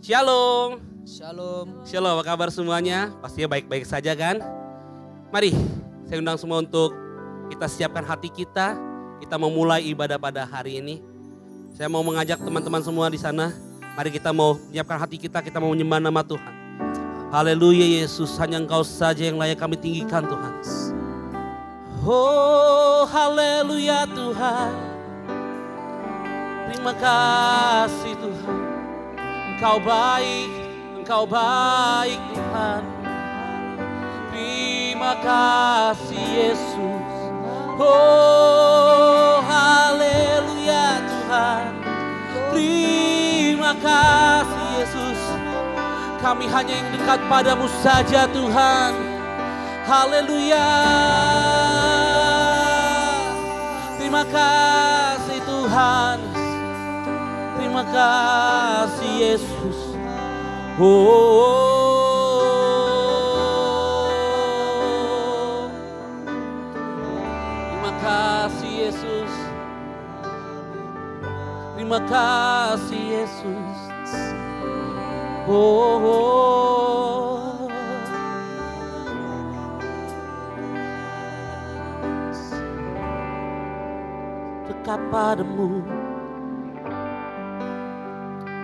Shalom. Shalom. Shalom, apa kabar semuanya? Pastinya baik-baik saja kan? Mari, saya undang semua untuk kita siapkan hati kita. Kita mau mulai ibadah pada hari ini. Saya mau mengajak teman-teman semua di sana. Mari kita mau menyiapkan hati kita mau menyembah nama Tuhan. Haleluya Yesus, hanya Engkau saja yang layak kami tinggikan Tuhan. Oh haleluya Tuhan. Terima kasih Tuhan. Engkau baik Tuhan. Terima kasih Yesus. Oh haleluya Tuhan. Terima kasih Yesus. Kami hanya yang dekat padamu saja Tuhan. Haleluya. Terima kasih Tuhan. Terima kasih Yesus. Terima kasih Yesus. Terima kasih Yesus. Dekat padamu.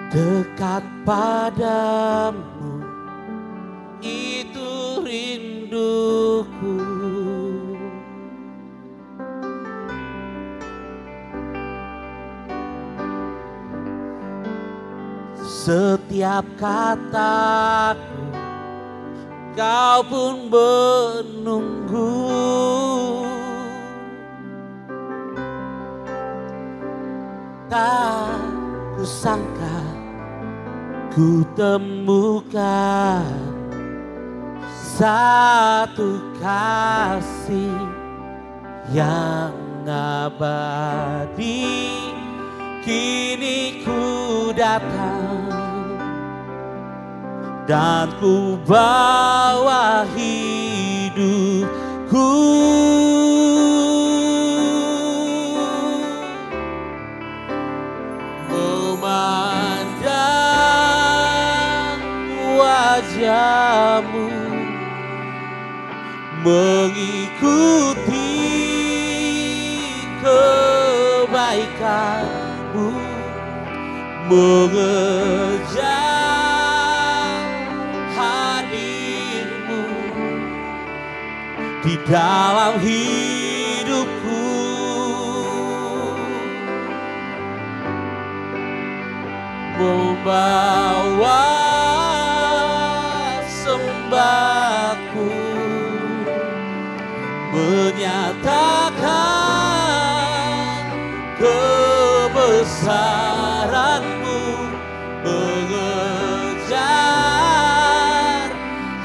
Dekat padamu, itu rinduku. Setiap kataku, kau pun menunggu. Tak kusangka ku temukan satu kasih yang abadi. Kini ku datang dan ku bawa hidupku. Memandang wajahmu, mengikuti kebaikanmu, mengejar hadirmu di dalam hidupku. Membawa sembahku, menyatakan kebesaranmu, mengejar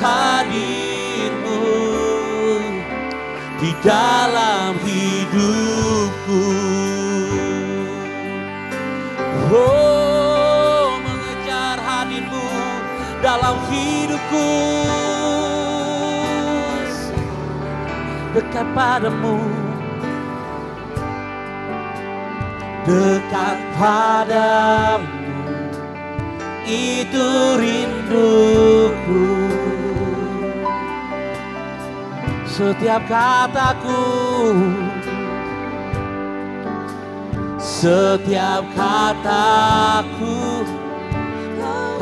hadirmu di dalam hidupku. Oh, mengejar hadirmu dalam hidupku. Dekat padamu, dekat padamu, itu rinduku. Setiap kataku, setiap kataku,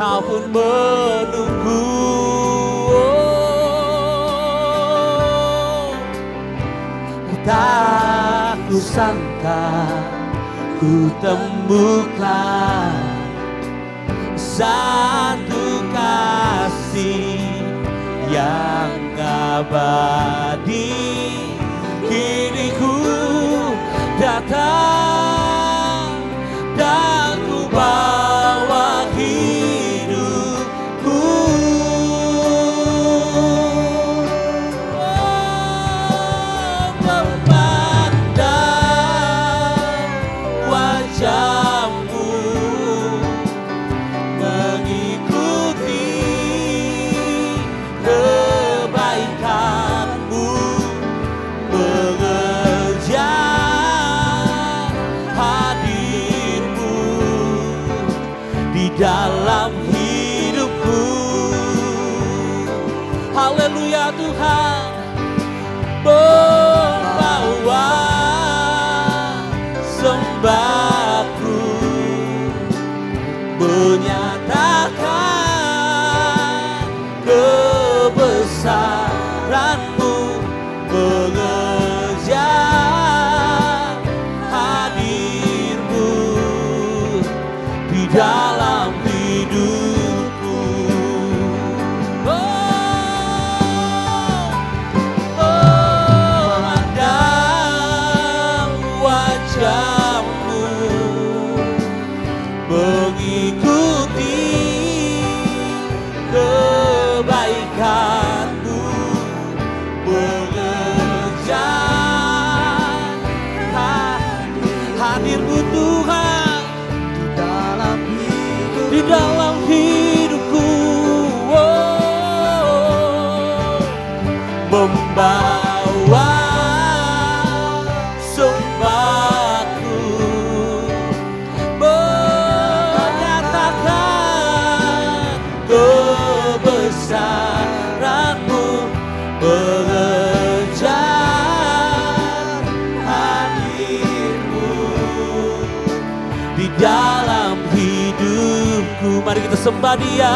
kau pun menunggu. Tak kusangka ku temukan satu kasih yang abadi. Kini ku datang dan ku bawa hidupku. Memandang wajahmu, mengikuti kebaikanmu, mengejar hadirmu di dalam hidup. Haleluya Tuhan. Membawa sembahku, menyatakan kebesaran-Mu, mengejar hadir-Mu di dalam hidupku. Memandang wajah-Mu, mengikuti kebaikan-Mu, mengejar hadir-Mu Tuhan di dalam hidupku. Membawa sembahku, menyatakan kebesaran-Mu, mengejar hadir-Mu di dalam hidupku. Mari kita sembah Dia.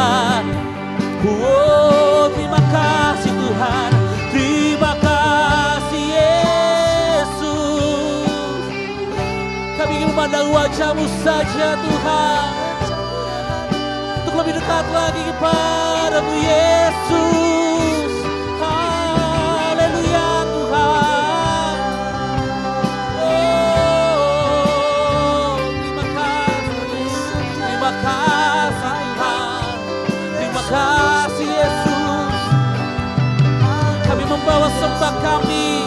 Oh, terima kasih Tuhan, terima kasih Yesus. Kami ingin memandang wajah-Mu saja Tuhan, untuk lebih dekat lagi kepada-Mu Yesus. Haleluya Tuhan. Oh, terima kasih Tuhan, terima kasih Yesus. Kami membawa sembah kami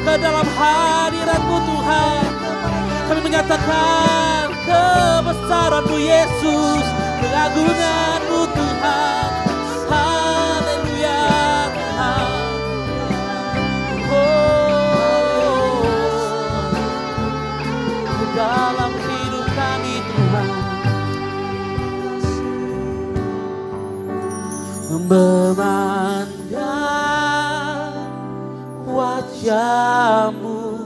ke dalam hadirat-Mu Tuhan. Kami menyatakan kebesaran-Mu Yesus, keagungan-Mu Tuhan. Haleluya Tuhan. Oh, ke dalam hidup kami Tuhan. Memandang wajah-Mu,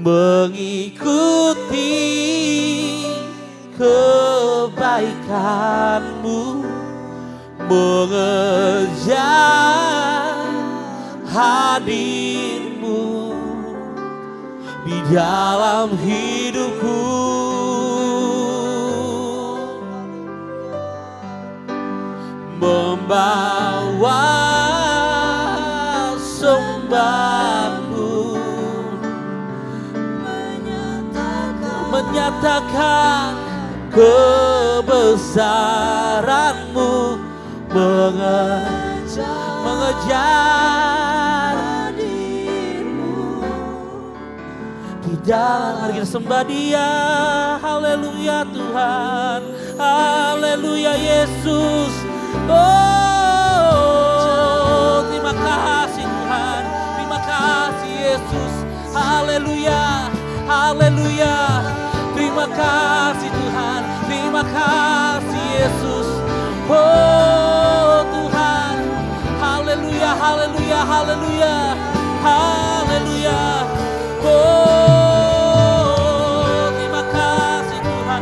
mengikuti kebaikan-Mu, mengejar hadir-Mu di dalam hidupku. Membawa sembahku, menyatakan kebesaran-Mu, mengejar hadir-Mu di dalam. Mari kita sembah Dia. Haleluya Tuhan, haleluya Yesus. Oh, terima kasih Tuhan, terima kasih Yesus. Haleluya, haleluya. Terima kasih Tuhan, terima kasih Yesus. Oh Tuhan, haleluya, haleluya, haleluya, haleluya. Oh, terima kasih Tuhan.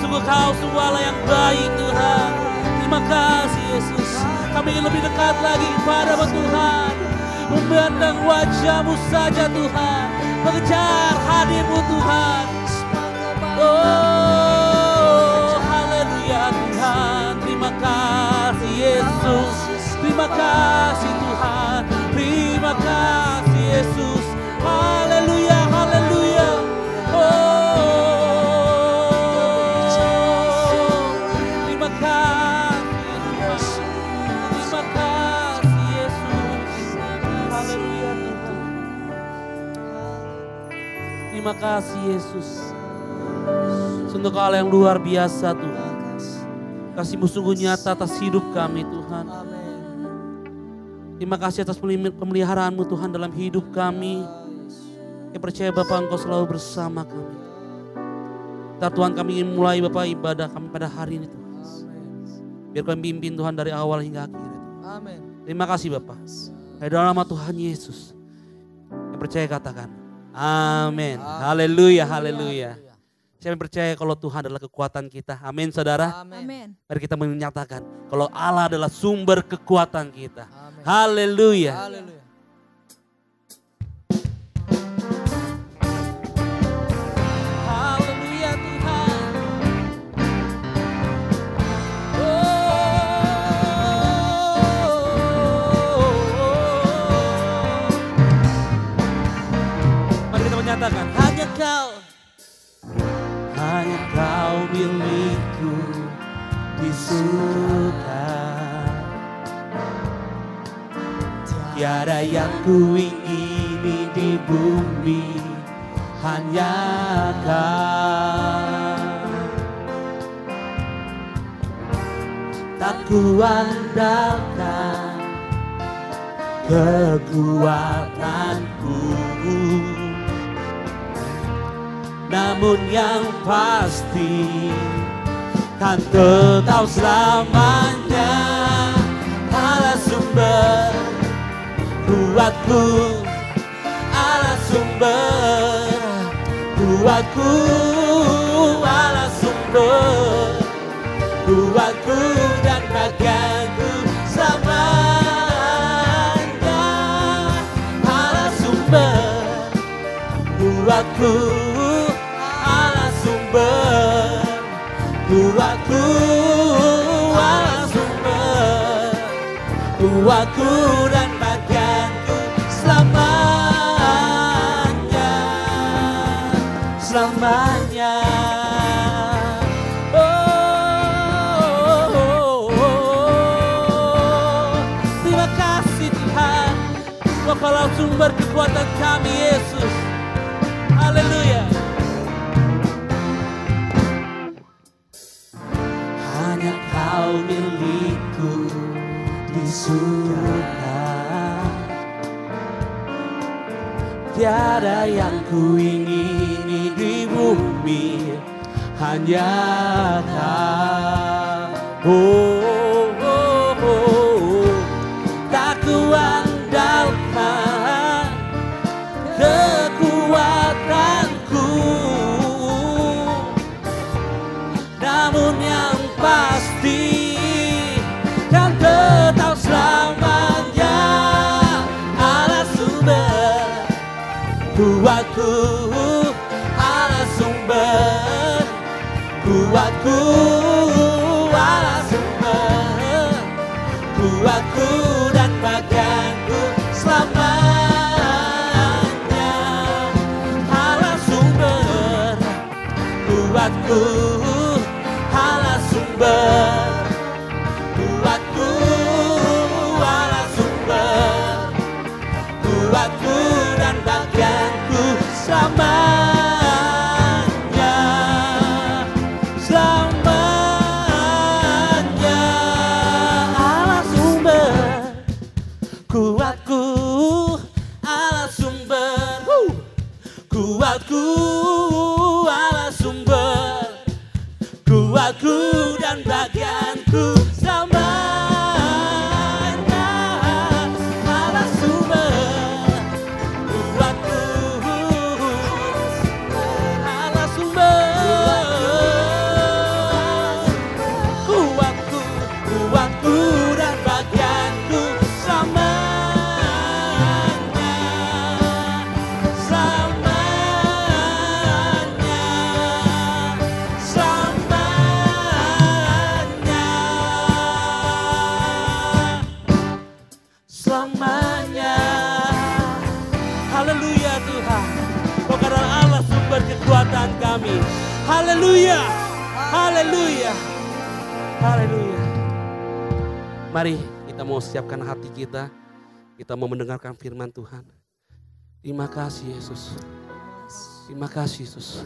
Sungguh Kau sungguh Allah yang baik Tuhan. Terima kasih Yesus. Kami ingin lebih dekat lagi kepada-Mu Tuhan. Memandang wajah-Mu saja Tuhan, mengejar hadir-Mu Tuhan. Oh, haleluya Tuhan. Terima kasih Yesus. Terima kasih Tuhan. Terima kasih Yesus. Haleluya, haleluya. Oh, terima kasih Tuhan. Terima kasih Yesus. Haleluya Tuhan. Terima kasih Yesus. Sungguh Kau Allah yang luar biasa Tuhan. Kasih-Mu sungguh nyata atas hidup kami Tuhan. Terima kasih atas pemeliharaan-Mu Tuhan dalam hidup kami. Kami percaya Bapak Engkau selalu bersama kami. Tuhan kami ingin mulai Bapak ibadah kami pada hari ini Tuhan. Biar kami pimpin Tuhan dari awal hingga akhir. Amin. Terima kasih Bapak. Di dalam nama Tuhan Yesus. Yang percaya katakan. Amin. Haleluya, haleluya. Saya percaya kalau Tuhan adalah kekuatan kita. Amin saudara. Amin. Mari kita menyatakan kalau Allah adalah sumber kekuatan kita. Amin. Haleluya. Haleluya. Haleluya Tuhan. Mari kita menyatakan hanya kau milikku di surga. Tiada yang ku ingini di bumi, hanya kau. Tak ku andalkan kekuatanku, namun yang pasti kan tetap selamanya Allah sumber kuatku, Allah sumber kuatku, Allah sumber kuatku dan bagianku selamanya. Allah sumber kuatku, Allah sumber kuatku, Allah sumber kuatku dan bagianku selamanya, selamanya. Terima kasih Tuhan, Engkau sumber kekuatan kami Yesus. Haleluya. Hanya kau milikku di surga. Tiada yang ku ingini di bumi, hanya kau. Tak ku andalkan kekuatanku, namun yang pasti kan tetap selamanya Allah sumber kuatku, Allah sumber kuatku, Allah sumber kuatku dan bagianku selamanya. Allah sumber kuatku, Allah sumber kuatku, Allah sumber kuatku dan bagianku selamanya, selamanya. Allah sumber kuatku, Allah sumber kuatku, Allah sumber kuatku dan bagianku selamanya. Allah sumber kuatku, Allah sumber kuatku, kuatku dan bagianku selamanya, selamanya, selamanya. Haleluya Tuhan, Kau adalah Allah sumber kekuatan kami. Haleluya, haleluya, haleluya. Mari kita mau siapkan hati kita mau mendengarkan firman Tuhan. Terima kasih Yesus, terima kasih Yesus.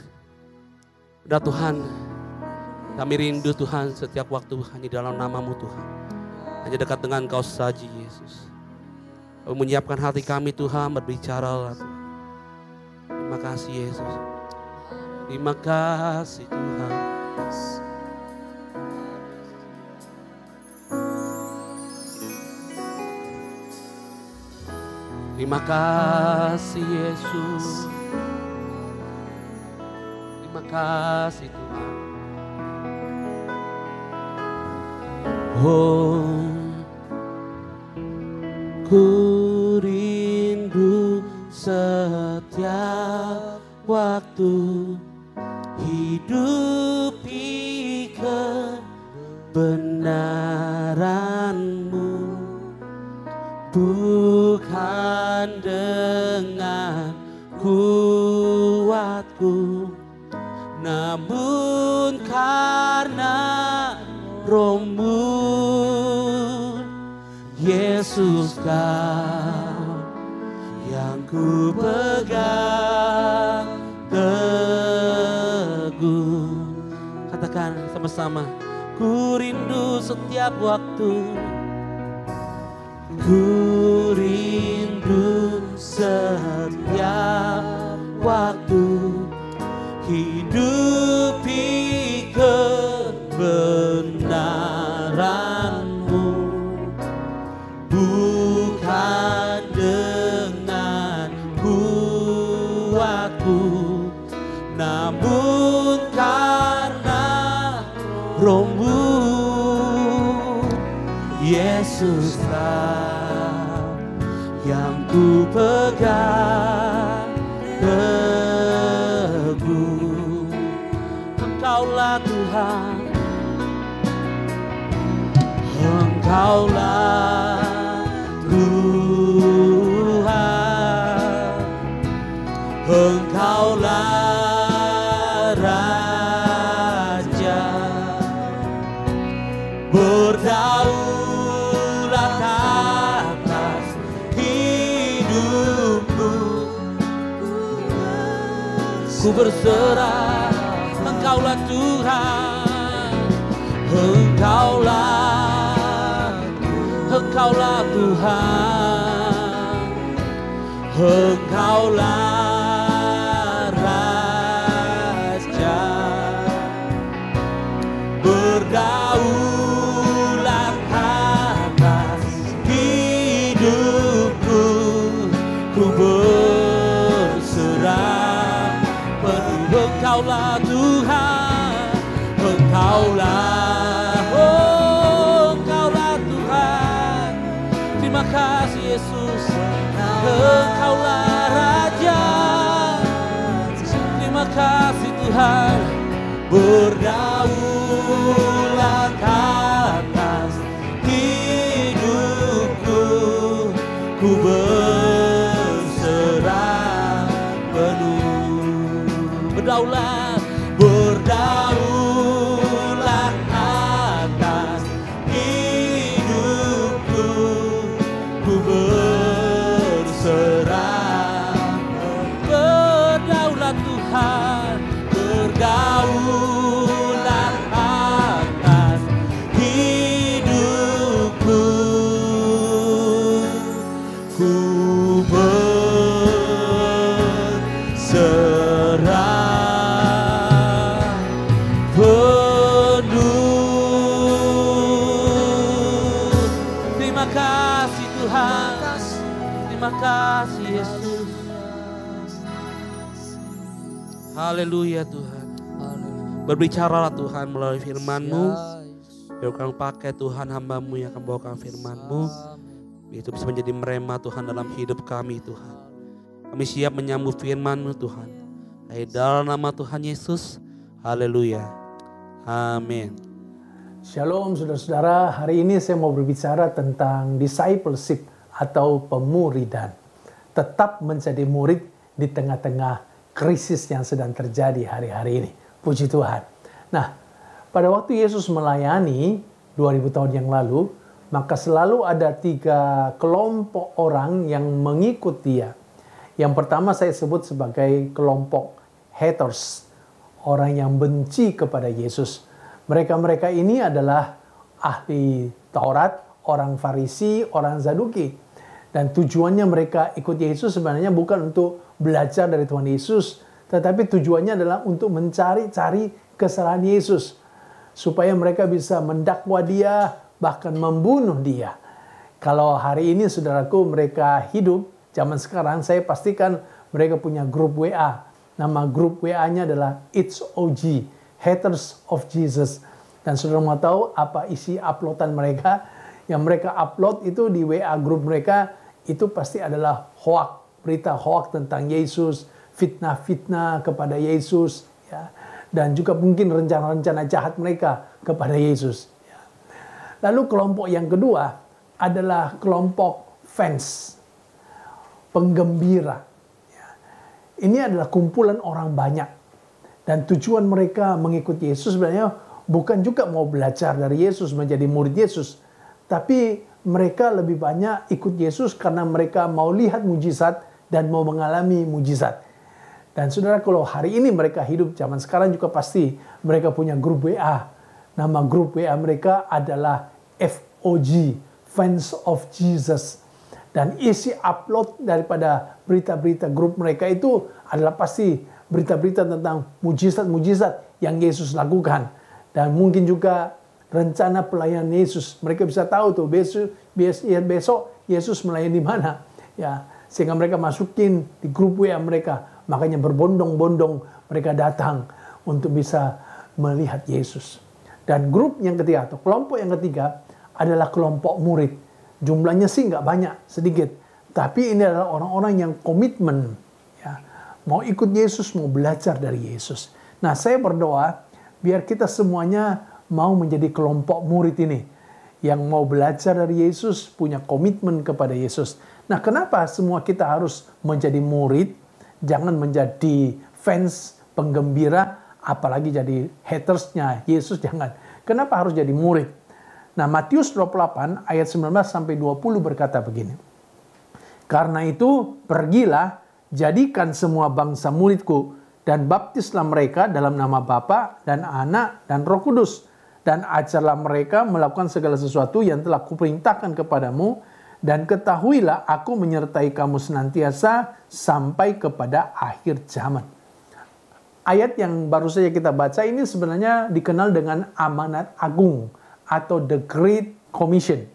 Udah Tuhan, kami rindu Tuhan setiap waktu hanya dalam nama-Mu Tuhan. Hanya dekat dengan Kau saja Yesus. Kau menyiapkan hati kami Tuhan, berbicaralah Tuhan. Terima kasih Yesus. Terima kasih Tuhan. Terima kasih Yesus. Terima kasih Tuhan. Oh, ku rindu setiap waktu hidupi kebenaran-Mu, bukan dengan kuatku, namun karena Roh-Mu. Yesus, Kau yang ku pegang teguh. Katakan sama-sama, ku rindu setiap waktu, ku rindu setiap waktu hidupi kebenaran-Mu, bukan dengan kuatku, namun karena Roh-Mu. Yesus yang ku pegang teguh. Engkaulah Tuhan, Engkaulah Tuhan, Engkaulah Raja, berdaulat atas hidupku. Ku berserah, Engkaulah Tuhan, Engkaulah Tuhan, Engkaulah Raja, berdaulat atas hidupku. Ku berserah penuh, Engkaulah Tuhan, Engkaulah, oh Engkaulah Tuhan. Terima kasih Yesus, Engkaulah Raja. Terima kasih Tuhan, berdaulat atas hidupku. Ku berserah penuh, berdaulat, berdaulat atas hidupku. Ku berserah, berdaulat Tuhan, berdaulat atas hidupku. Ku berserah penuh. Terima kasih Tuhan, terima kasih Yesus. Haleluya Tuhan. Berbicaralah Tuhan melalui firman-Mu. Biar Kau pakai Tuhan hamba-Mu yang akan bawakan firman-Mu. Biar itu bisa menjadi merema Tuhan dalam hidup kami Tuhan. Kami siap menyambut firman-Mu Tuhan. Dalam nama Tuhan Yesus. Haleluya. Amin. Shalom saudara-saudara, hari ini saya mau berbicara tentang discipleship atau pemuridan. Tetap menjadi murid di tengah-tengah krisis yang sedang terjadi hari-hari ini. Puji Tuhan. Nah, pada waktu Yesus melayani 2000 tahun yang lalu, maka selalu ada 3 kelompok orang yang mengikut Dia. Yang pertama saya sebut sebagai kelompok haters, orang yang benci kepada Yesus. Mereka-mereka ini adalah ahli Taurat, orang Farisi, orang Saduki. Dan tujuannya mereka ikut Yesus sebenarnya bukan untuk belajar dari Tuhan Yesus, tetapi tujuannya adalah untuk mencari-cari kesalahan Yesus, supaya mereka bisa mendakwa Dia, bahkan membunuh Dia. Kalau hari ini saudaraku mereka hidup zaman sekarang, saya pastikan mereka punya grup WA. Nama grup WA-nya adalah It's OG, Haters of Jesus. Dan saudara mau tahu apa isi uploadan mereka? Yang mereka upload itu di WA grup mereka, itu pasti adalah hoax, berita hoax tentang Yesus, fitnah-fitnah kepada Yesus, ya. Dan juga mungkin rencana-rencana jahat mereka kepada Yesus. Ya. Lalu kelompok yang kedua adalah kelompok fans, penggembira. Ya. Ini adalah kumpulan orang banyak. Dan tujuan mereka mengikuti Yesus sebenarnya bukan juga mau belajar dari Yesus, menjadi murid Yesus. Tapi mereka lebih banyak ikut Yesus karena mereka mau lihat mujizat dan mau mengalami mujizat. Dan saudara, kalau hari ini mereka hidup zaman sekarang juga pasti mereka punya grup WA. Nama grup WA mereka adalah FOG, Fans of Jesus. Dan isi upload daripada berita-berita grup mereka itu adalah pasti berita-berita tentang mujizat-mujizat yang Yesus lakukan. Dan mungkin juga rencana pelayanan Yesus. Mereka bisa tahu tuh besok Yesus melayani di mana. Ya, sehingga mereka masukin di grup WA mereka. Makanya berbondong-bondong mereka datang untuk bisa melihat Yesus. Dan grup yang ketiga atau kelompok yang ketiga adalah kelompok murid. Jumlahnya sih nggak banyak, sedikit. Tapi ini adalah orang-orang yang komitmen. Ya, mau ikut Yesus, mau belajar dari Yesus. Nah, saya berdoa biar kita semuanya mau menjadi kelompok murid ini. Yang mau belajar dari Yesus, punya komitmen kepada Yesus. Nah, kenapa semua kita harus menjadi murid? Jangan menjadi fans, penggembira, apalagi jadi hatersnya Yesus, jangan. Kenapa harus jadi murid? Nah, Matius 28 ayat 19 sampai 20 berkata begini. Karena itu, pergilah, jadikan semua bangsa muridku, dan baptislah mereka dalam nama Bapa dan Anak dan Roh Kudus. Dan ajarlah mereka melakukan segala sesuatu yang telah kuperintahkan kepadamu. Dan ketahuilah aku menyertai kamu senantiasa sampai kepada akhir zaman. Ayat yang baru saja kita baca ini sebenarnya dikenal dengan amanat agung atau the Great Commission.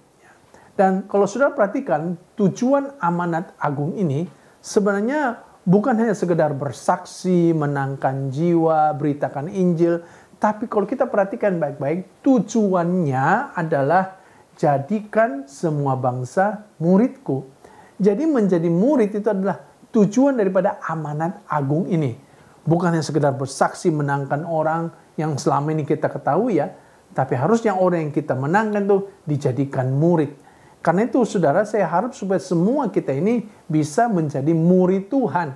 Dan kalau sudah perhatikan, tujuan amanat agung ini sebenarnya bukan hanya sekedar bersaksi, menangkan jiwa, beritakan Injil. Tapi kalau kita perhatikan baik-baik, tujuannya adalah jadikan semua bangsa muridku. Jadi menjadi murid itu adalah tujuan daripada amanat agung ini. Bukan hanya sekedar bersaksi menangkan orang yang selama ini kita ketahui ya. Tapi harusnya orang yang kita menangkan itu dijadikan murid. Karena itu saudara, saya harap supaya semua kita ini bisa menjadi murid Tuhan.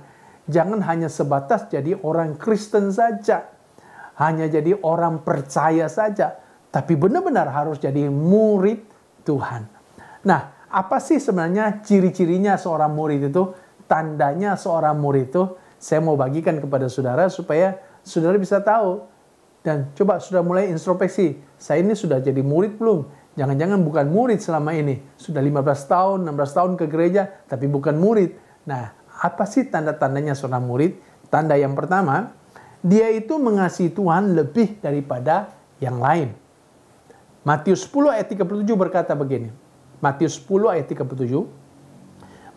Jangan hanya sebatas jadi orang Kristen saja. Hanya jadi orang percaya saja. Tapi benar-benar harus jadi murid Tuhan. Nah, apa sih sebenarnya ciri-cirinya seorang murid itu? Tandanya seorang murid itu, saya mau bagikan kepada saudara supaya saudara bisa tahu. Dan coba sudah mulai introspeksi. Saya ini sudah jadi murid belum? Jangan-jangan bukan murid selama ini. Sudah 15 tahun, 16 tahun ke gereja, tapi bukan murid. Nah, apa sih tanda-tandanya seorang murid? Tanda yang pertama, dia itu mengasihi Tuhan lebih daripada yang lain. Matius 10 ayat 37 berkata begini. Matius 10 ayat 37.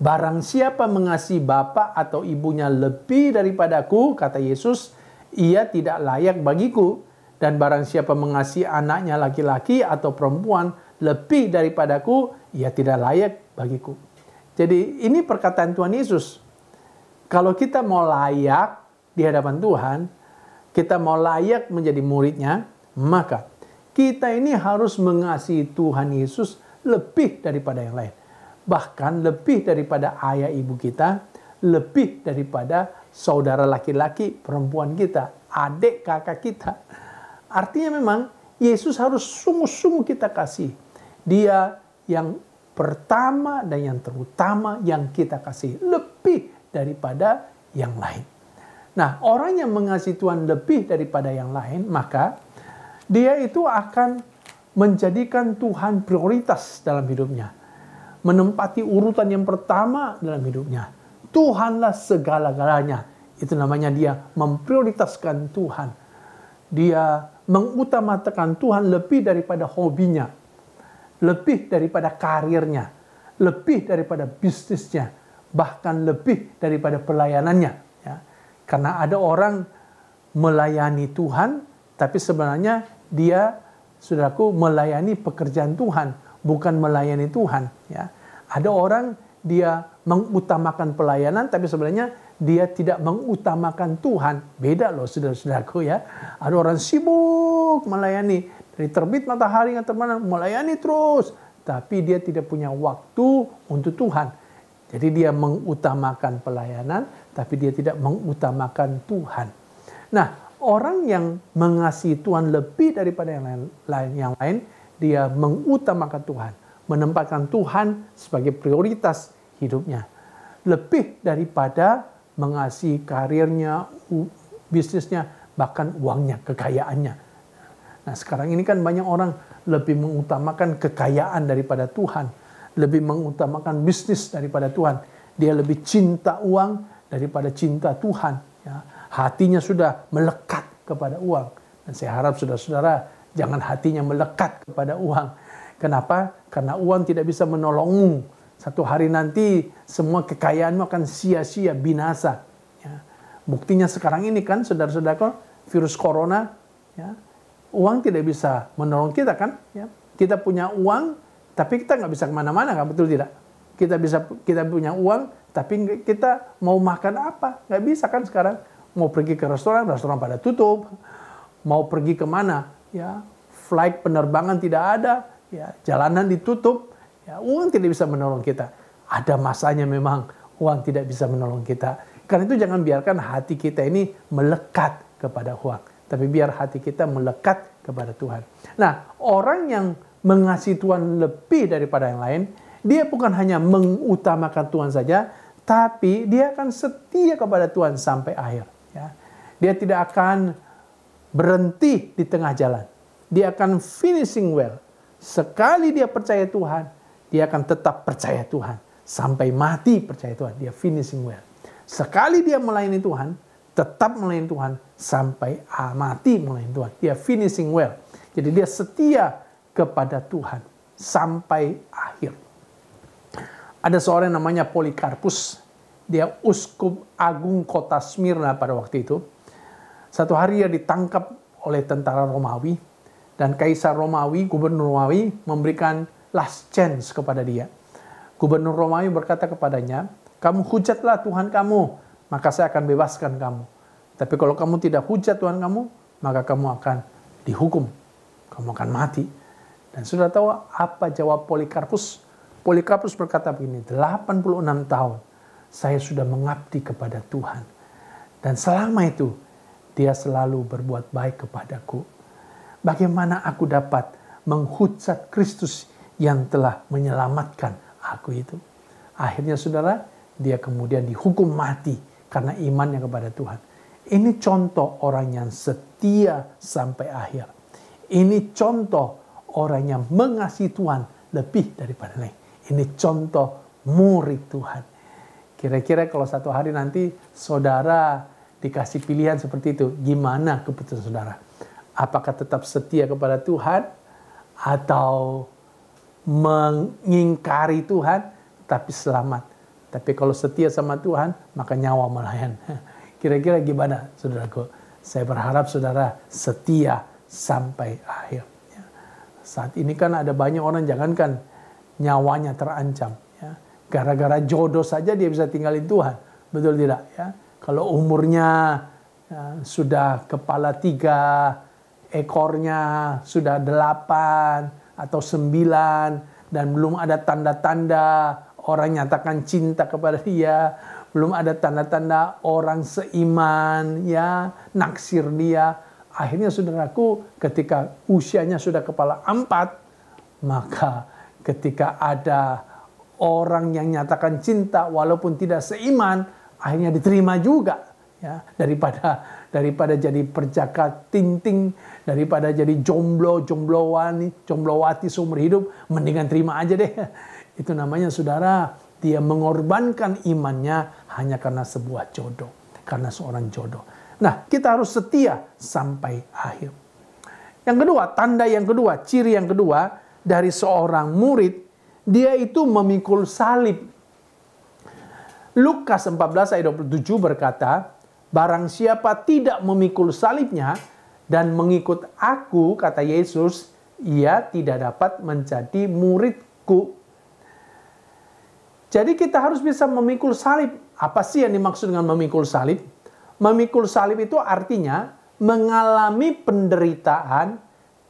Barang siapa mengasihi bapa atau ibunya lebih daripadaku, kata Yesus, ia tidak layak bagiku. Dan barang siapa mengasihi anaknya laki-laki atau perempuan lebih daripadaku, ia tidak layak bagiku. Jadi ini perkataan Tuhan Yesus. Kalau kita mau layak di hadapan Tuhan, kita mau layak menjadi muridnya, maka kita ini harus mengasihi Tuhan Yesus lebih daripada yang lain. Bahkan lebih daripada ayah ibu kita, lebih daripada saudara laki-laki, perempuan kita, adik kakak kita. Artinya memang Yesus harus sungguh-sungguh kita kasih. Dia yang pertama dan yang terutama yang kita kasih. Lebih daripada yang lain. Nah, orang yang mengasihi Tuhan lebih daripada yang lain, maka dia itu akan menjadikan Tuhan prioritas dalam hidupnya. Menempati urutan yang pertama dalam hidupnya. Tuhanlah segala-galanya. Itu namanya dia memprioritaskan Tuhan. Dia mengutamakan Tuhan lebih daripada hobinya. Lebih daripada karirnya. Lebih daripada bisnisnya. bahkan lebih daripada pelayanannya. Ya. Karena ada orang melayani Tuhan, tapi sebenarnya dia, saudaraku, melayani pekerjaan Tuhan, bukan melayani Tuhan. Ya. Ada orang dia mengutamakan pelayanan, tapi sebenarnya dia tidak mengutamakan Tuhan. Beda loh saudara-saudaraku ya. Ada orang sibuk melayani, dari terbit matahari hingga terbenam, melayani terus, tapi dia tidak punya waktu untuk Tuhan. Jadi dia mengutamakan pelayanan, tapi dia tidak mengutamakan Tuhan. Nah, orang yang mengasihi Tuhan lebih daripada yang lain, dia mengutamakan Tuhan, menempatkan Tuhan sebagai prioritas hidupnya. Lebih daripada mengasihi karirnya, bisnisnya, bahkan uangnya, kekayaannya. Nah, sekarang ini kan banyak orang lebih mengutamakan kekayaan daripada Tuhan, lebih mengutamakan bisnis daripada Tuhan. Dia lebih cinta uang daripada cinta Tuhan. Ya. Hatinya sudah melekat kepada uang. Dan saya harap saudara-saudara jangan hatinya melekat kepada uang. Kenapa? Karena uang tidak bisa menolongmu. Satu hari nanti semua kekayaanmu akan sia-sia, binasa. Ya. Buktinya sekarang ini kan saudara-saudara, virus corona, ya, uang tidak bisa menolong kita kan. Ya. Kita punya uang, tapi kita nggak bisa kemana-mana kan, betul tidak? Kita punya uang, tapi kita mau makan apa? Nggak bisa kan sekarang. Mau pergi ke restoran pada tutup. Mau pergi kemana? Ya, flight penerbangan tidak ada. Ya, jalanan ditutup. Ya, uang tidak bisa menolong kita. Ada masanya memang uang tidak bisa menolong kita. Karena itu jangan biarkan hati kita ini melekat kepada uang. Tapi biar hati kita melekat kepada Tuhan. Nah, orang yang mengasihi Tuhan lebih daripada yang lain, dia bukan hanya mengutamakan Tuhan saja, tapi dia akan setia kepada Tuhan sampai akhir. Ya. Dia tidak akan berhenti di tengah jalan. Dia akan finishing well. Sekali dia percaya Tuhan, dia akan tetap percaya Tuhan. Sampai mati percaya Tuhan, dia finishing well. Sekali dia melayani Tuhan, tetap melayani Tuhan sampai mati melayani Tuhan. Dia finishing well. Jadi dia setia kepada Tuhan sampai akhir. Ada seorang namanya Polikarpus. Dia uskup agung kota Smyrna pada waktu itu. Satu hari dia ditangkap oleh tentara Romawi. Dan Kaisar Romawi, Gubernur Romawi memberikan last chance kepada dia. Gubernur Romawi berkata kepadanya, kamu hujatlah Tuhan kamu, maka saya akan bebaskan kamu. Tapi kalau kamu tidak hujat Tuhan kamu, maka kamu akan dihukum. Kamu akan mati. Dan sudah tahu apa jawab Polikarpus? Polikarpus berkata begini, 86 tahun saya sudah mengabdi kepada Tuhan. Dan selama itu, dia selalu berbuat baik kepadaku. Bagaimana aku dapat menghujat Kristus yang telah menyelamatkan aku itu? Akhirnya saudara, dia kemudian dihukum mati karena imannya kepada Tuhan. Ini contoh orang yang setia sampai akhir. Ini contoh orang yang mengasihi Tuhan lebih daripada lain. Ini contoh murid Tuhan. Kira-kira kalau satu hari nanti saudara dikasih pilihan seperti itu, gimana keputusan saudara? Apakah tetap setia kepada Tuhan atau mengingkari Tuhan tapi selamat? Tapi kalau setia sama Tuhan, maka nyawa melayani. Kira-kira gimana saudaraku? Saya berharap saudara setia sampai akhir. Saat ini kan ada banyak orang, jangankan nyawanya terancam. Ya. Gara-gara jodoh saja dia bisa tinggalin Tuhan. Betul tidak? Ya. Kalau umurnya sudah kepala 3, ekornya sudah 8 atau 9, dan belum ada tanda-tanda orang nyatakan cinta kepada dia, belum ada tanda-tanda orang seiman, ya, naksir dia. Akhirnya saudaraku, ketika usianya sudah kepala 4, maka ketika ada orang yang nyatakan cinta walaupun tidak seiman, akhirnya diterima juga. Ya, daripada jadi perjaka ting-ting, daripada jadi jomblowati seumur hidup, mendingan terima aja deh. Itu namanya saudara, dia mengorbankan imannya hanya karena sebuah jodoh, karena seorang jodoh. Nah, kita harus setia sampai akhir. Yang kedua, tanda yang kedua, ciri yang kedua dari seorang murid, dia itu memikul salib. Lukas 14 ayat 27 berkata, barang siapa tidak memikul salibnya dan mengikut aku, kata Yesus, ia tidak dapat menjadi muridku. Jadi kita harus bisa memikul salib. Apa sih yang dimaksud dengan memikul salib? Memikul salib itu artinya mengalami penderitaan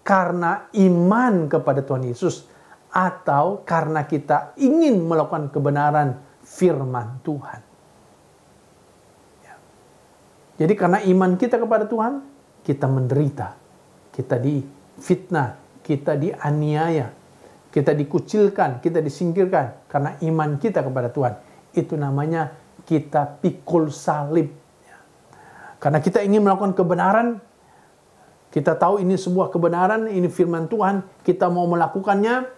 karena iman kepada Tuhan Yesus, atau karena kita ingin melakukan kebenaran firman Tuhan. Ya. Jadi karena iman kita kepada Tuhan, kita menderita, kita difitnah, kita dianiaya, kita dikucilkan, kita disingkirkan karena iman kita kepada Tuhan. Itu namanya kita pikul salib. Ya. Karena kita ingin melakukan kebenaran, kita tahu ini sebuah kebenaran, ini firman Tuhan, kita mau melakukannya,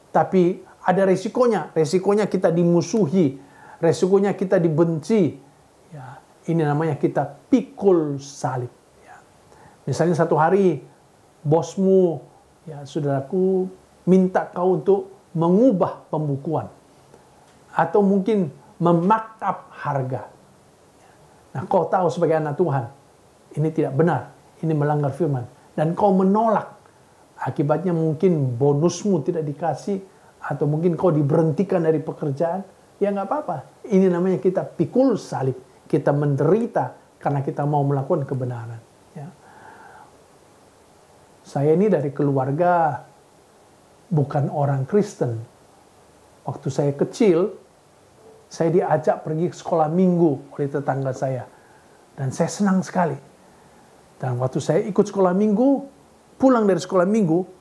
tapi ada resikonya. Resikonya kita dimusuhi, resikonya kita dibenci. Ya, ini namanya kita pikul salib. Ya. Misalnya satu hari bosmu, ya saudaraku, minta kau untuk mengubah pembukuan atau mungkin memarkup harga. Nah, kau tahu sebagai anak Tuhan, ini tidak benar, ini melanggar firman, dan kau menolak. Akibatnya mungkin bonusmu tidak dikasih, atau mungkin kau diberhentikan dari pekerjaan. Ya nggak apa-apa. Ini namanya kita pikul salib. Kita menderita karena kita mau melakukan kebenaran. Ya. Saya ini dari keluarga bukan orang Kristen. Waktu saya kecil, saya diajak pergi ke sekolah minggu oleh tetangga saya. Dan saya senang sekali. Dan waktu saya ikut sekolah minggu, pulang dari sekolah minggu,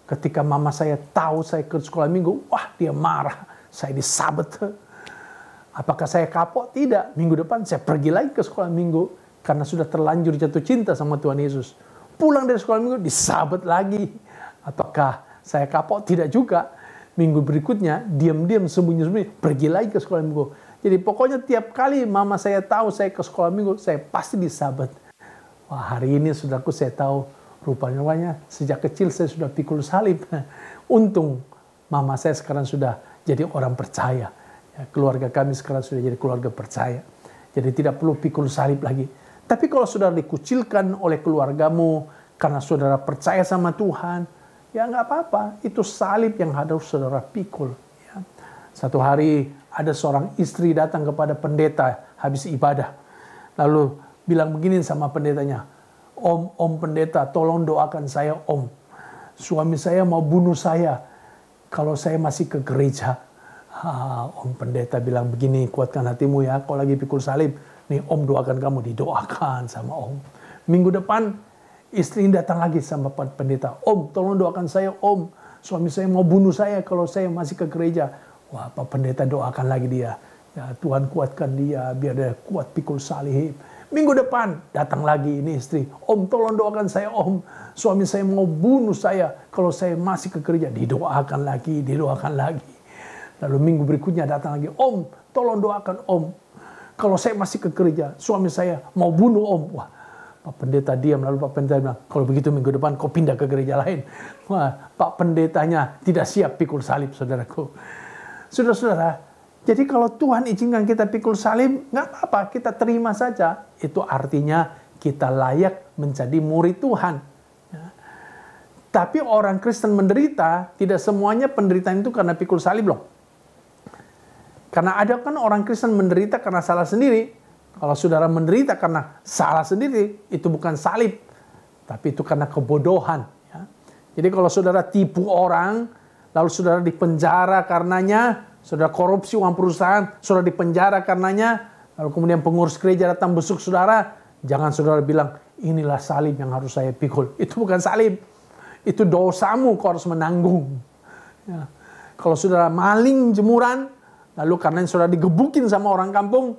ketika mama saya tahu saya ke sekolah minggu, wah dia marah, saya disabet. Apakah saya kapok? Tidak. Minggu depan saya pergi lagi ke sekolah minggu, karena sudah terlanjur jatuh cinta sama Tuhan Yesus. Pulang dari sekolah minggu, disabet lagi. Apakah saya kapok? Tidak juga. Minggu berikutnya, diam-diam, sembunyi-sembunyi, pergi lagi ke sekolah minggu. Jadi pokoknya tiap kali mama saya tahu saya ke sekolah minggu, saya pasti disabet. Wah, hari ini saudaraku saya tahu, rupanya sejak kecil saya sudah pikul salib. Untung mama saya sekarang sudah jadi orang percaya. Ya, keluarga kami sekarang sudah jadi keluarga percaya. Jadi tidak perlu pikul salib lagi. Tapi kalau saudara dikucilkan oleh keluargamu karena saudara percaya sama Tuhan, ya nggak apa-apa. Itu salib yang harus saudara pikul. Ya. Satu hari ada seorang istri datang kepada pendeta habis ibadah. Lalu bilang begini sama pendetanya, Om pendeta, tolong doakan saya, Om. Suami saya mau bunuh saya kalau saya masih ke gereja. Om pendeta bilang begini, kuatkan hatimu ya, kau lagi pikul salib. Nih Om doakan kamu, didoakan sama Om. Minggu depan istri datang lagi sama pendeta. Om tolong doakan saya, Om. Suami saya mau bunuh saya kalau saya masih ke gereja. Wah, Pak pendeta doakan lagi dia. Ya, Tuhan kuatkan dia biar dia kuat pikul salib. Minggu depan datang lagi ini istri. Om tolong doakan saya, Om. Suami saya mau bunuh saya kalau saya masih ke gereja. Didoakan lagi, didoakan lagi. Lalu minggu berikutnya datang lagi. Om tolong doakan, Om. Kalau saya masih ke gereja, suami saya mau bunuh, Om. Wah, Pak pendeta diam. Lalu Pak pendeta bilang, kalau begitu minggu depan kau pindah ke gereja lain. Wah, Pak pendetanya tidak siap pikul salib, saudaraku. Saudara-saudara, jadi kalau Tuhan izinkan kita pikul salib, nggak apa-apa, kita terima saja. Itu artinya kita layak menjadi murid Tuhan. Ya. Tapi orang Kristen menderita, tidak semuanya penderitaan itu karena pikul salib loh. Karena ada kan orang Kristen menderita karena salah sendiri. Kalau saudara menderita karena salah sendiri, itu bukan salib. Tapi itu karena kebodohan. Ya. Jadi kalau saudara tipu orang, lalu saudara dipenjara karenanya, saudara korupsi uang perusahaan, saudara dipenjara karenanya, lalu kemudian pengurus gereja datang besuk saudara, jangan saudara bilang, inilah salib yang harus saya pikul. Itu bukan salib. Itu dosamu, kau harus menanggung. Ya. Kalau saudara maling jemuran, lalu karena saudara digebukin sama orang kampung,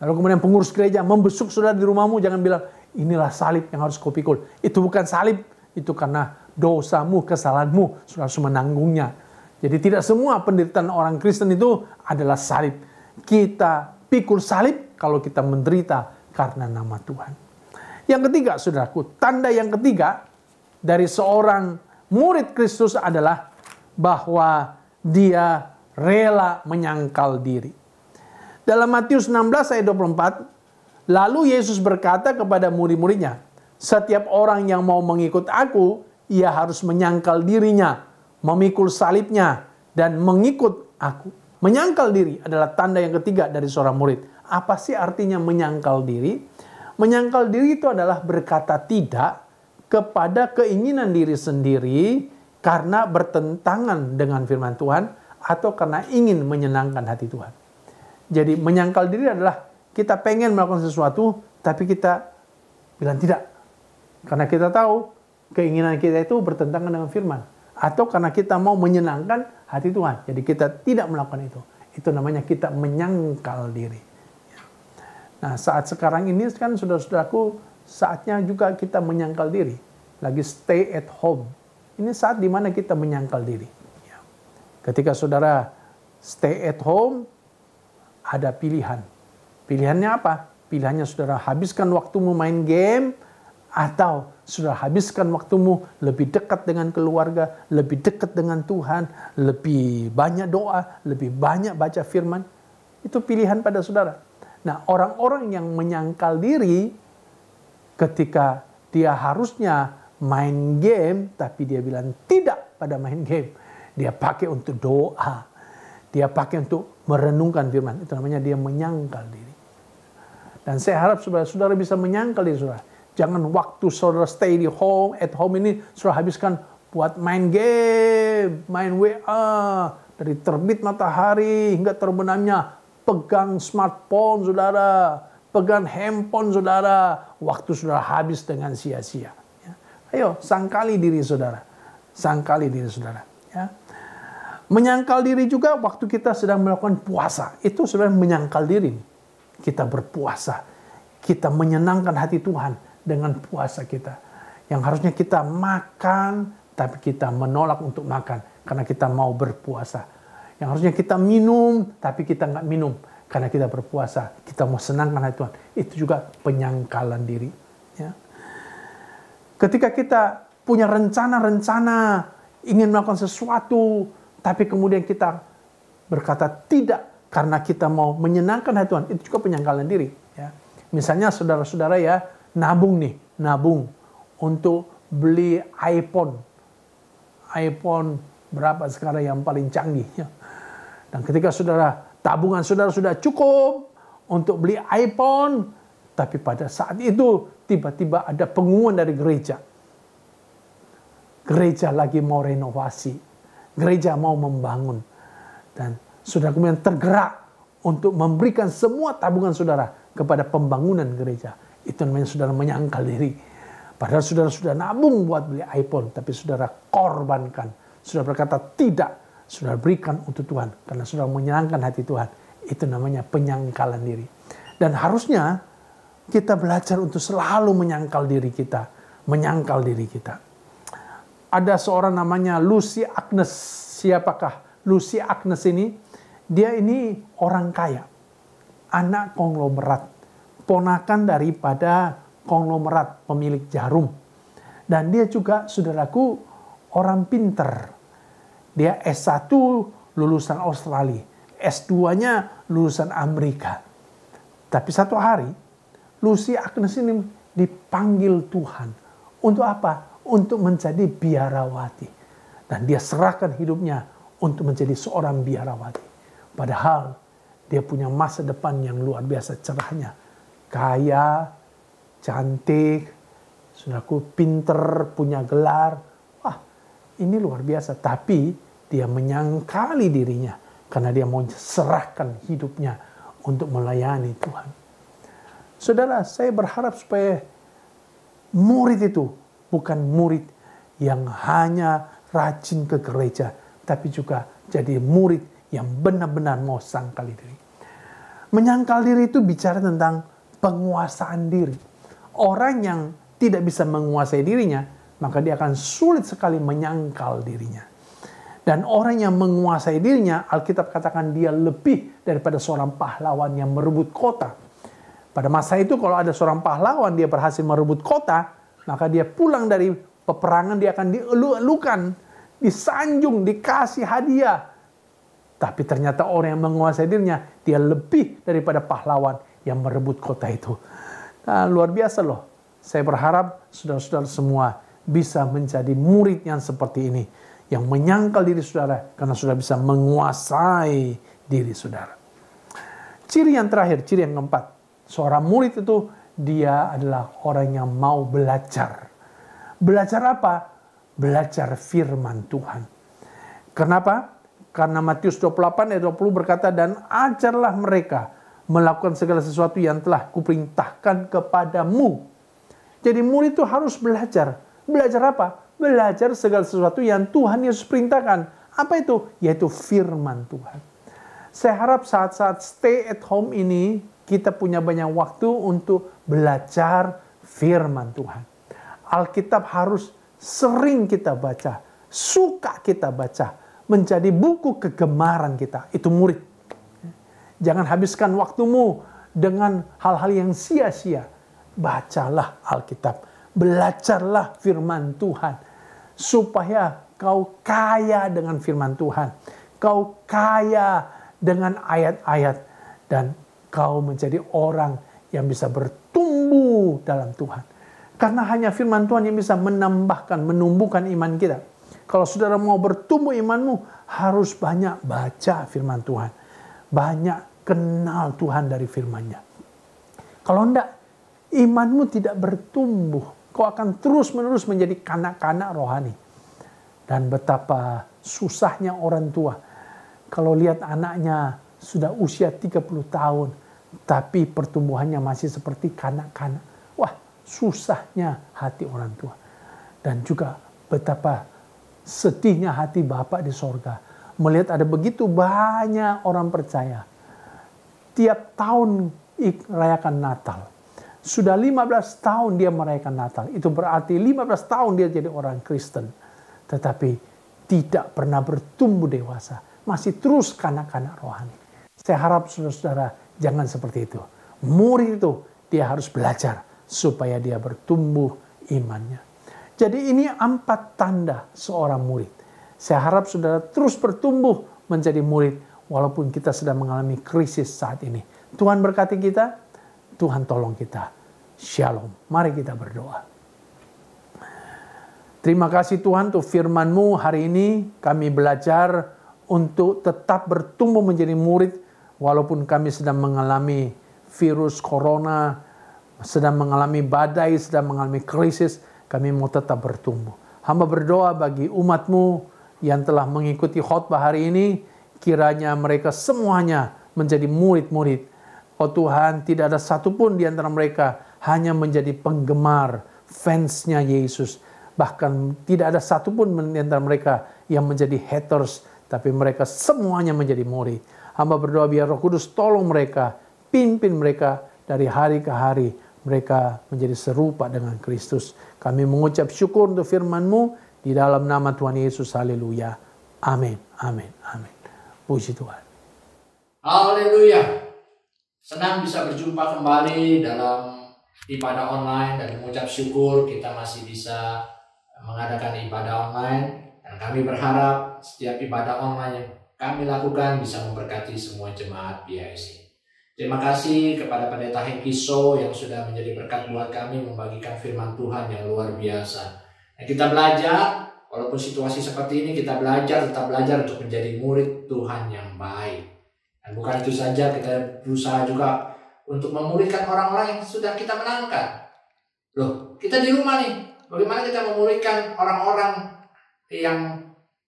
lalu kemudian pengurus gereja membesuk saudara di rumahmu, jangan bilang, inilah salib yang harus kau pikul. Itu bukan salib. Itu karena dosamu, kesalahanmu, saudara harus menanggungnya. Jadi tidak semua penderitaan orang Kristen itu adalah salib. Kita pikul salib kalau kita menderita karena nama Tuhan. Yang ketiga, saudaraku, tanda yang ketiga dari seorang murid Kristus adalah bahwa dia rela menyangkal diri. Dalam Matius 16 ayat 24, lalu Yesus berkata kepada murid-muridnya, setiap orang yang mau mengikut aku, ia harus menyangkal dirinya, memikul salibnya, dan mengikut aku. Menyangkal diri adalah tanda yang ketiga dari seorang murid. Apa sih artinya menyangkal diri? Menyangkal diri itu adalah berkata tidak kepada keinginan diri sendiri karena bertentangan dengan firman Tuhan atau karena ingin menyenangkan hati Tuhan. Jadi menyangkal diri adalah kita pengen melakukan sesuatu tapi kita bilang tidak. Karena kita tahu keinginan kita itu bertentangan dengan firman. Atau karena kita mau menyenangkan hati Tuhan. Jadi kita tidak melakukan itu. Itu namanya kita menyangkal diri. Nah, saat sekarang ini kan saudara-saudaraku, saatnya juga kita menyangkal diri. Lagi stay at home. Ini saat dimana kita menyangkal diri. Ketika saudara stay at home, ada pilihan. Pilihannya apa? Pilihannya saudara habiskan waktumu main game, atau sudah habiskan waktumu lebih dekat dengan keluarga, lebih dekat dengan Tuhan, lebih banyak doa, lebih banyak baca firman. Itu pilihan pada saudara. Nah, orang-orang yang menyangkal diri ketika dia harusnya main game, tapi dia bilang tidak pada main game. Dia pakai untuk doa. Dia pakai untuk merenungkan firman. Itu namanya dia menyangkal diri. Dan saya harap saudara-saudara bisa menyangkal diri saudara. Jangan waktu saudara stay di home, at home ini saudara habiskan buat main game, main WA. Dari terbit matahari hingga terbenamnya, pegang smartphone saudara, pegang handphone saudara. Waktu saudara habis dengan sia-sia. Ya. Ayo, sangkali diri saudara. Sangkali diri saudara. Ya. Menyangkal diri juga waktu kita sedang melakukan puasa. Itu sebenarnya menyangkal diri. Kita berpuasa. Kita menyenangkan hati Tuhan dengan puasa kita. Yang harusnya kita makan, tapi kita menolak untuk makan. Karena kita mau berpuasa. Yang harusnya kita minum, tapi kita nggak minum. Karena kita berpuasa. Kita mau senangkan hati Tuhan. Itu juga penyangkalan diri. Ya. Ketika kita punya rencana-rencana, ingin melakukan sesuatu, tapi kemudian kita berkata tidak, karena kita mau menyenangkan hati Tuhan. Itu juga penyangkalan diri. Ya. Misalnya saudara-saudara ya, nabung untuk beli iPhone berapa sekarang yang paling canggih ya. Dan ketika tabungan saudara sudah cukup untuk beli iPhone, tapi pada saat itu tiba-tiba ada pengumuman dari gereja lagi mau renovasi, gereja mau membangun, dan saudara kemudian tergerak untuk memberikan semua tabungan saudara kepada pembangunan gereja. Itu namanya saudara menyangkal diri. Padahal saudara sudah nabung buat beli iPhone, tapi saudara korbankan. Saudara berkata tidak, saudara berikan untuk Tuhan. Karena saudara menyenangkan hati Tuhan. Itu namanya penyangkalan diri. Dan harusnya kita belajar untuk selalu menyangkal diri kita. Menyangkal diri kita. Ada seorang namanya Lucy Agnes. Siapakah Lucy Agnes ini? Dia ini orang kaya. Anak konglomerat. Ponakan daripada konglomerat pemilik Jarum. Dan dia juga, saudaraku, orang pinter. Dia S1 lulusan Australia. S2-nya lulusan Amerika. Tapi satu hari, Lucy Agnes ini dipanggil Tuhan. Untuk apa? Untuk menjadi biarawati. Dan dia serahkan hidupnya untuk menjadi seorang biarawati. Padahal dia punya masa depan yang luar biasa cerahnya. Kaya, cantik, saudaraku, pinter, punya gelar. Wah, ini luar biasa. Tapi dia menyangkali dirinya karena dia mau serahkan hidupnya untuk melayani Tuhan. Saudara, saya berharap supaya murid itu bukan murid yang hanya rajin ke gereja, tapi juga jadi murid yang benar-benar mau sangkali diri. Menyangkal diri itu bicara tentang penguasaan diri. Orang yang tidak bisa menguasai dirinya, maka dia akan sulit sekali menyangkal dirinya. Dan orang yang menguasai dirinya, Alkitab katakan dia lebih daripada seorang pahlawan yang merebut kota. Pada masa itu kalau ada seorang pahlawan, dia berhasil merebut kota, maka dia pulang dari peperangan, dia akan dielu-elukan, disanjung, dikasih hadiah. Tapi ternyata orang yang menguasai dirinya, dia lebih daripada pahlawan yang merebut kota itu. Nah, luar biasa loh. Saya berharap saudara-saudara semua bisa menjadi murid yang seperti ini. Yang menyangkal diri saudara karena sudah bisa menguasai diri saudara. Ciri yang terakhir, ciri yang keempat. Seorang murid itu dia adalah orang yang mau belajar. Belajar apa? Belajar firman Tuhan. Kenapa? Karena Matius 28 ayat 20 berkata, dan ajarlah mereka melakukan segala sesuatu yang telah kuperintahkan kepadamu. Jadi murid itu harus belajar. Belajar apa? Belajar segala sesuatu yang Tuhan Yesus perintahkan. Apa itu? Yaitu firman Tuhan. Saya harap saat-saat stay at home ini kita punya banyak waktu untuk belajar firman Tuhan. Alkitab harus sering kita baca, suka kita baca, menjadi buku kegemaran kita. Itu murid. Jangan habiskan waktumu dengan hal-hal yang sia-sia. Bacalah Alkitab, belajarlah firman Tuhan, supaya kau kaya dengan firman Tuhan. Kau kaya dengan ayat-ayat, dan kau menjadi orang yang bisa bertumbuh dalam Tuhan. Karena hanya firman Tuhan yang bisa menambahkan, menumbuhkan iman kita. Kalau saudara mau bertumbuh imanmu, harus banyak baca firman Tuhan. Banyak kenal Tuhan dari firman-Nya. Kalau enggak, imanmu tidak bertumbuh. Kau akan terus-menerus menjadi kanak-kanak rohani. Dan betapa susahnya orang tua kalau lihat anaknya sudah usia 30 tahun, tapi pertumbuhannya masih seperti kanak-kanak. Wah, susahnya hati orang tua. Dan juga betapa sedihnya hati Bapa di sorga melihat ada begitu banyak orang percaya tiap tahun rayakan Natal. Sudah 15 tahun dia merayakan Natal. Itu berarti 15 tahun dia jadi orang Kristen. Tetapi tidak pernah bertumbuh dewasa. Masih terus kanak-kanak rohani. Saya harap saudara-saudara jangan seperti itu. Murid itu dia harus belajar supaya dia bertumbuh imannya. Jadi ini 4 tanda seorang murid. Saya harap saudara terus bertumbuh menjadi murid walaupun kita sedang mengalami krisis saat ini. Tuhan berkati kita, Tuhan tolong kita. Shalom. Mari kita berdoa. Terima kasih Tuhan untuk firman-Mu hari ini. Kami belajar untuk tetap bertumbuh menjadi murid walaupun kami sedang mengalami virus corona, sedang mengalami badai, sedang mengalami krisis. Kami mau tetap bertumbuh. Hamba berdoa bagi umat-Mu yang telah mengikuti khotbah hari ini, kiranya mereka semuanya menjadi murid-murid. Oh Tuhan, tidak ada satupun di antara mereka hanya menjadi penggemar, fansnya Yesus. Bahkan tidak ada satupun di antara mereka yang menjadi haters, tapi mereka semuanya menjadi murid. Hamba berdoa biar Roh Kudus tolong mereka, pimpin mereka dari hari ke hari. Mereka menjadi serupa dengan Kristus. Kami mengucap syukur untuk firman-Mu di dalam nama Tuhan Yesus. Haleluya. Amin. Amin. Amin. Puji Tuhan. Haleluya. Senang bisa berjumpa kembali dalam ibadah online dan mengucap syukur kita masih bisa mengadakan ibadah online. Dan kami berharap setiap ibadah online yang kami lakukan bisa memberkati semua jemaat BIC. Terima kasih kepada Pendeta Hengki So yang sudah menjadi berkat buat kami membagikan firman Tuhan yang luar biasa. Dan kita belajar, walaupun situasi seperti ini, kita tetap belajar untuk menjadi murid Tuhan yang baik. Dan bukan itu saja, kita berusaha juga untuk memuridkan orang-orang yang sudah kita menangkan. Loh, kita di rumah nih, bagaimana kita memuridkan orang-orang yang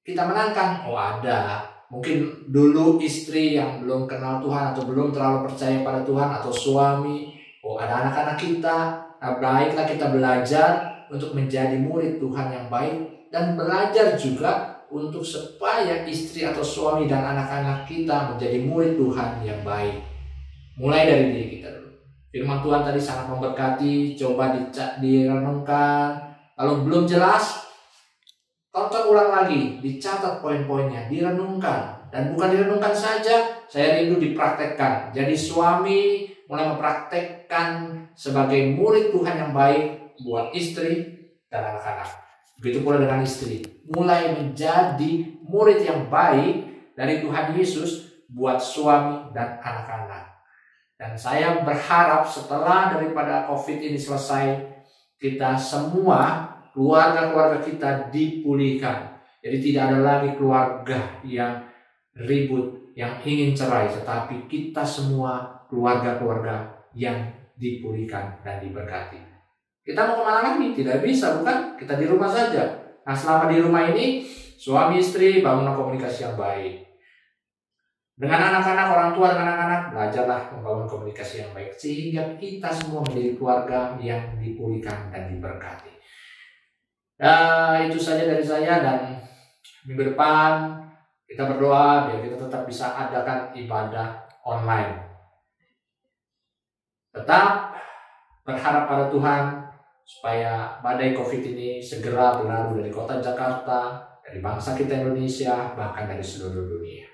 kita menangkan? Oh ada. Mungkin dulu istri yang belum kenal Tuhan atau belum terlalu percaya pada Tuhan, atau suami. Oh ada anak-anak kita. Nah baiklah kita belajar untuk menjadi murid Tuhan yang baik. Dan belajar juga untuk supaya istri atau suami dan anak-anak kita menjadi murid Tuhan yang baik. Mulai dari diri kita dulu. Firman Tuhan tadi sangat memberkati. Coba direnungkan. Kalau belum jelas, tonton ulang lagi, dicatat poin-poinnya, direnungkan. Dan bukan direnungkan saja, saya rindu dipraktekkan. Jadi suami mulai mempraktekkan sebagai murid Tuhan yang baik buat istri dan anak-anak. Begitu pula dengan istri. Mulai menjadi murid yang baik dari Tuhan Yesus buat suami dan anak-anak. Dan saya berharap setelah daripada COVID ini selesai, kita semua, keluarga-keluarga kita dipulihkan. Jadi tidak ada lagi keluarga yang ribut, yang ingin cerai, tetapi kita semua keluarga-keluarga yang dipulihkan dan diberkati. Kita mau kemana lagi? Tidak bisa, bukan? Kita di rumah saja. Nah, selama di rumah ini, suami istri bangun komunikasi yang baik. Dengan anak-anak, orang tua dengan anak-anak, belajarlah membangun komunikasi yang baik. Sehingga kita semua menjadi keluarga yang dipulihkan dan diberkati. Itu saja dari saya, dan minggu depan kita berdoa biar kita tetap bisa adakan ibadah online. Tetap berharap pada Tuhan supaya badai COVID ini segera berlalu dari kota Jakarta, dari bangsa kita Indonesia, bahkan dari seluruh dunia.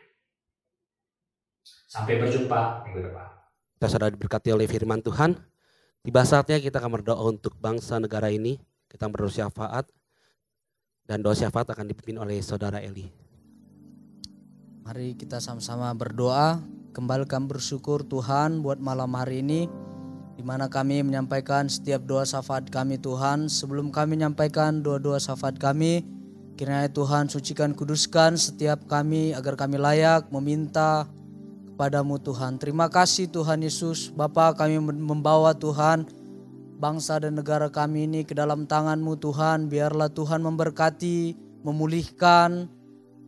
Sampai berjumpa minggu depan. Kita sudah diberkati oleh firman Tuhan. Tiba saatnya kita akan berdoa untuk bangsa negara ini. Kita berdoa syafaat. Dan doa syafaat akan dipimpin oleh Saudara Eli. Mari kita sama-sama berdoa. Kembalikan bersyukur Tuhan buat malam hari ini, di mana kami menyampaikan setiap doa syafaat kami Tuhan. Sebelum kami menyampaikan doa-doa syafaat kami, kiranya Tuhan sucikan, kuduskan setiap kami agar kami layak meminta kepadamu Tuhan. Terima kasih Tuhan Yesus. Bapa, kami membawa Tuhan bangsa dan negara kami ini ke dalam tangan-Mu Tuhan. Biarlah Tuhan memberkati, memulihkan,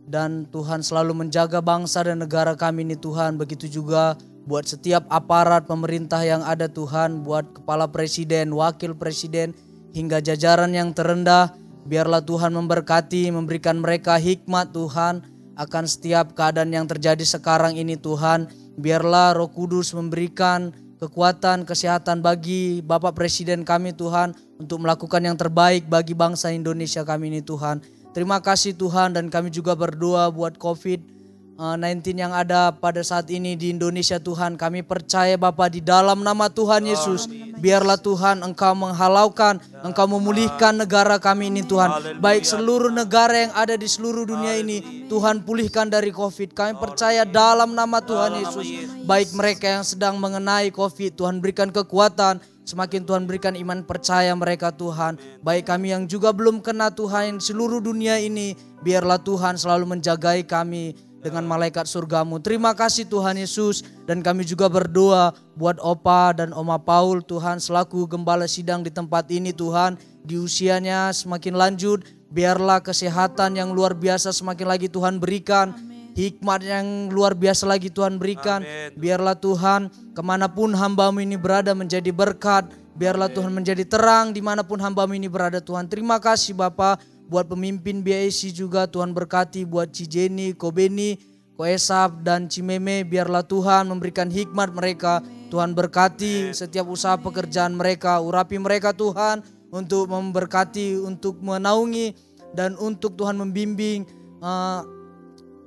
dan Tuhan selalu menjaga bangsa dan negara kami ini Tuhan. Begitu juga buat setiap aparat pemerintah yang ada Tuhan, buat kepala presiden, wakil presiden, hingga jajaran yang terendah. Biarlah Tuhan memberkati, memberikan mereka hikmat Tuhan akan setiap keadaan yang terjadi sekarang ini Tuhan. Biarlah Roh Kudus memberikan kekuatan, kesehatan bagi Bapak Presiden kami Tuhan, untuk melakukan yang terbaik bagi bangsa Indonesia kami ini Tuhan. Terima kasih Tuhan, dan kami juga berdoa buat COVID-19 yang ada pada saat ini di Indonesia Tuhan. Kami percaya Bapa, di dalam nama Tuhan Yesus, biarlah Tuhan Engkau menghalaukan, Engkau memulihkan negara kami ini Tuhan. Baik seluruh negara yang ada di seluruh dunia ini, Tuhan pulihkan dari COVID. Kami percaya dalam nama Tuhan Yesus. Baik mereka yang sedang mengenai COVID, Tuhan berikan kekuatan. Semakin Tuhan berikan iman percaya mereka Tuhan. Baik kami yang juga belum kena Tuhan, seluruh dunia ini, biarlah Tuhan selalu menjagai kami dengan malaikat surgamu. Terima kasih Tuhan Yesus. Dan kami juga berdoa buat Opa dan Oma Paul Tuhan, selaku gembala sidang di tempat ini Tuhan. Di usianya semakin lanjut, biarlah kesehatan yang luar biasa semakin lagi Tuhan berikan. Hikmat yang luar biasa lagi Tuhan berikan. Biarlah Tuhan kemanapun hamba-Mu ini berada menjadi berkat. Biarlah Tuhan menjadi terang dimanapun hamba-Mu ini berada Tuhan. Terima kasih Bapa. Buat pemimpin BIC juga Tuhan berkati. Buat Cijeni, Kobeni, Koesap dan Cimeme, biarlah Tuhan memberikan hikmat mereka. Tuhan berkati setiap usaha pekerjaan mereka. Urapi mereka Tuhan untuk memberkati, untuk menaungi, dan untuk Tuhan membimbing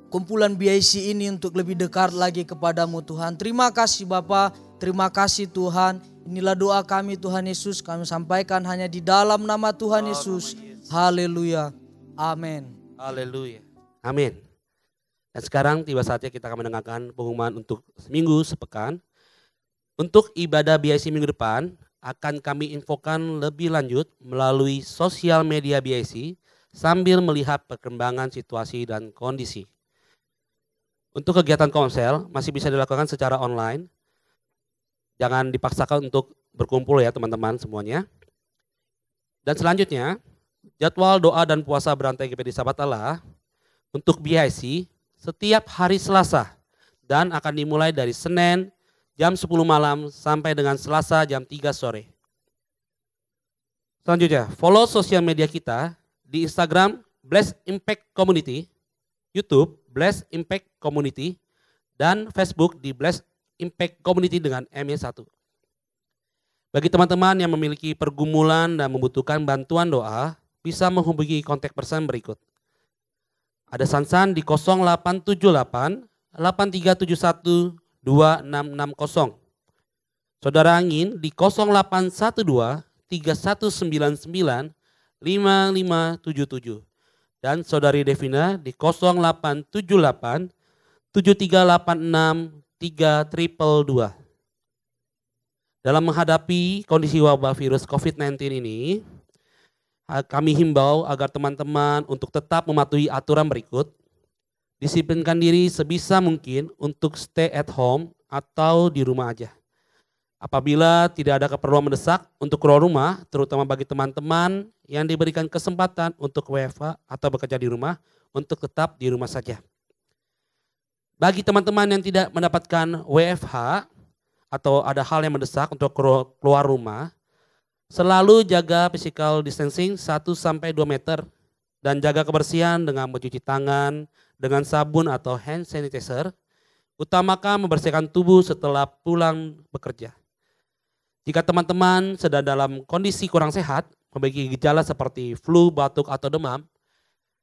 kumpulan BIC ini untuk lebih dekat lagi kepadamu Tuhan. Terima kasih Bapa, terima kasih Tuhan. Inilah doa kami Tuhan Yesus, kami sampaikan hanya di dalam nama Tuhan Yesus. Haleluya, amin. Haleluya, amin. Dan sekarang tiba saatnya kita akan mendengarkan pengumuman untuk seminggu sepekan. Untuk ibadah BIC minggu depan akan kami infokan lebih lanjut melalui sosial media BIC sambil melihat perkembangan situasi dan kondisi. Untuk kegiatan komsel masih bisa dilakukan secara online. Jangan dipaksakan untuk berkumpul ya teman-teman semuanya. Dan selanjutnya, jadwal doa dan puasa berantai GPD Sahabat Allah untuk BIC setiap hari Selasa dan akan dimulai dari Senin jam 10 malam sampai dengan Selasa jam 3 sore. Selanjutnya, follow sosial media kita di Instagram Bless Impact Community, YouTube Bless Impact Community, dan Facebook di Bless Impact Community dengan M1. Bagi teman-teman yang memiliki pergumulan dan membutuhkan bantuan doa, bisa menghubungi kontak person berikut. Ada Sansan di 0878 8371 2660. Saudara Angin di 0812 3199 5577. Dan Saudari Devina di 0878 7386 3222. Dalam menghadapi kondisi wabah virus COVID-19 ini, kami himbau agar teman-teman untuk tetap mematuhi aturan berikut. Disiplinkan diri sebisa mungkin untuk stay at home atau di rumah aja. Apabila tidak ada keperluan mendesak untuk keluar rumah, terutama bagi teman-teman yang diberikan kesempatan untuk WFH atau bekerja di rumah, untuk tetap di rumah saja. Bagi teman-teman yang tidak mendapatkan WFH atau ada hal yang mendesak untuk keluar rumah, selalu jaga physical distancing 1-2 meter dan jaga kebersihan dengan mencuci tangan dengan sabun atau hand sanitizer. Utamakan membersihkan tubuh setelah pulang bekerja. Jika teman-teman sedang dalam kondisi kurang sehat, memiliki gejala seperti flu, batuk, atau demam,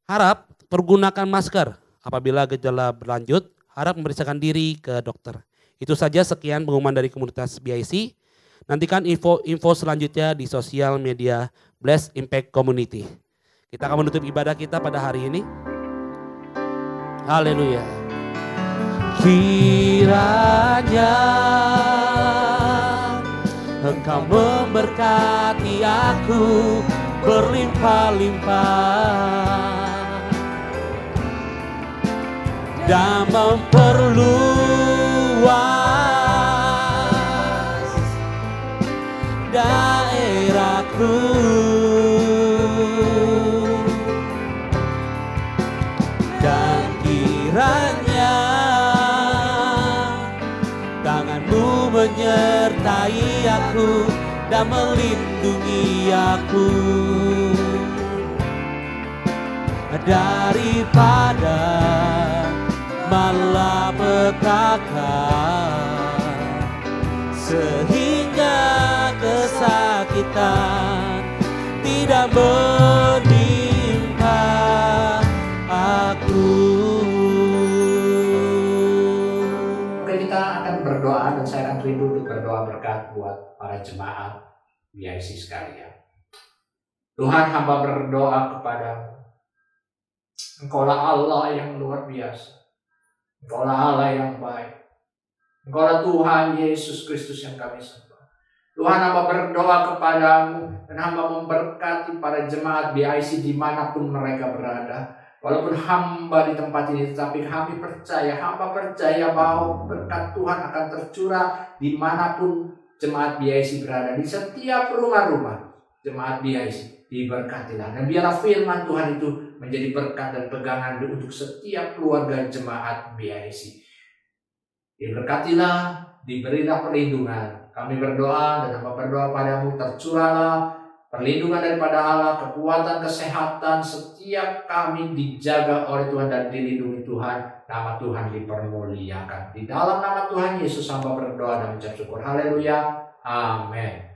harap pergunakan masker. Apabila gejala berlanjut, harap memeriksakan diri ke dokter. Itu saja, sekian pengumuman dari komunitas BIC. Nantikan info selanjutnya di sosial media Bless Impact Community. Kita akan menutup ibadah kita pada hari ini. Haleluya. Kiranya Engkau memberkati aku berlimpah-limpah dan memperluas daerahku, dan kiranya tangan-Mu menyertai aku dan melindungi aku daripada malapetaka, sehingga kesakitan tidak menimpa aku. Kita akan berdoa dan saya akan rindu untuk berdoa berkat buat para jemaat BIC sekalian. Tuhan, hamba berdoa kepadamu. Engkaulah Allah yang luar biasa. Engkaulah Allah yang baik. Engkaulah Tuhan Yesus Kristus yang kami sembah. Tuhan, hamba berdoa kepadamu dan hamba memberkati para jemaat BIC dimanapun mereka berada. Walaupun hamba di tempat ini, tetapi kami percaya, hamba percaya bahwa berkat Tuhan akan tercurah dimanapun jemaat BIC berada. Di setiap rumah-rumah jemaat BIC diberkatilah. Dan biarlah firman Tuhan itu menjadi berkat dan pegangan untuk setiap keluarga jemaat BIC. Diberkatilah, diberilah perlindungan. Kami berdoa dan hamba berdoa padamu, tercurahlah perlindungan daripada Allah, kekuatan, kesehatan, setiap kami dijaga oleh Tuhan dan dilindungi Tuhan. Nama Tuhan dipermuliakan. Di dalam nama Tuhan Yesus hamba berdoa dan mengucap syukur. Haleluya. Amin.